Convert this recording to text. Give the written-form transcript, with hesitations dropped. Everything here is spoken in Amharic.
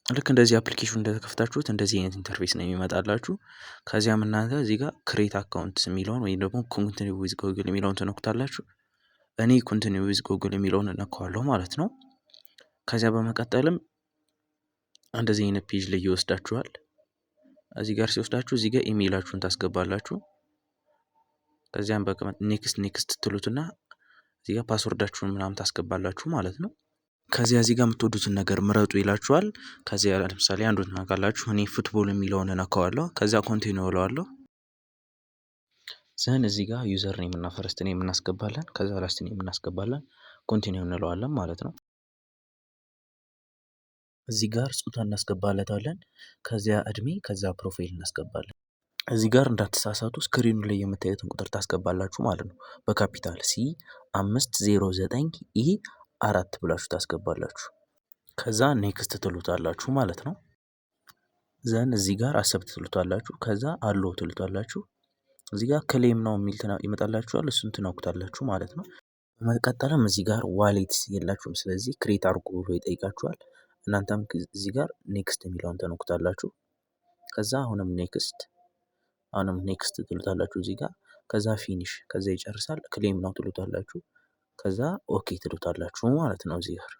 ልክ እንደዚህ አፕሊኬሽን እንደተከፍታችሁት እንደዚህ አይነት ኢንተርፌስ ነው የሚመጣላችሁ። ከዚያም እናንተ እዚህ ጋር ክሬት አካውንት የሚለውን ወይም ደግሞ ኮንቲኒው ዊዝ ጎግል የሚለውን ትነኩታላችሁ። እኔ ኮንቲኒው ዊዝ ጎግል የሚለውን እነካዋለሁ ማለት ነው። ከዚያ በመቀጠልም እንደዚህ አይነት ፔጅ ላይ ይወስዳችኋል። እዚህ ጋር ሲወስዳችሁ እዚህ ጋር ኢሜይላችሁን ታስገባላችሁ። ከዚያም ኔክስት ትሉትና እዚህ ጋር ፓስወርዳችሁን ምናምን ታስገባላችሁ ማለት ነው። ከዚያ እዚህ ጋር የምትወዱትን ነገር ምረጡ ይላችኋል። ከዚያ ለምሳሌ አንዱን ትነካላችሁ። እኔ ፉትቦል የሚለውን እነካዋለሁ። ከዚያ ኮንቲኒው እለዋለሁ። ዘን እዚህ ጋር ዩዘር ኔም እና ፈርስት ኔም እናስገባለን። ከዛ ላስት ኔም እናስገባለን። ኮንቲኒው እንለዋለን ማለት ነው። እዚህ ጋር ጾታ እናስገባለታለን። ከዚያ እድሜ፣ ከዛ ፕሮፋይል እናስገባለን። እዚህ ጋር እንዳትሳሳቱ ስክሪኑ ላይ የምታዩትን ቁጥር ታስገባላችሁ ማለት ነው። በካፒታል ሲ 509 ኢ 4 ብላችሁ ታስገባላችሁ። ከዛ ኔክስት ትሉታላችሁ ማለት ነው። ዘን እዚህ ጋር አሰብት ትሉታላችሁ። ከዛ አሎ ትሉታላችሁ። እዚህ ጋር ክሌም ነው የሚል ይመጣላችኋል። እሱን ትነኩታላችሁ ማለት ነው። በመቀጠልም እዚህ ጋር ዋሌት የላችሁም። ስለዚህ ክሬት አድርጉ ብሎ ይጠይቃችኋል። እናንተም እዚህ ጋር ኔክስት የሚለውን ተነኩታላችሁ። ከዛ አሁንም ኔክስት ትሉታላችሁ እዚህ ጋር። ከዛ ፊኒሽ፣ ከዛ ይጨርሳል። ክሌም ነው ትሉታላችሁ። ከዛ ኦኬ ትሉታላችሁ ማለት ነው እዚህ ጋር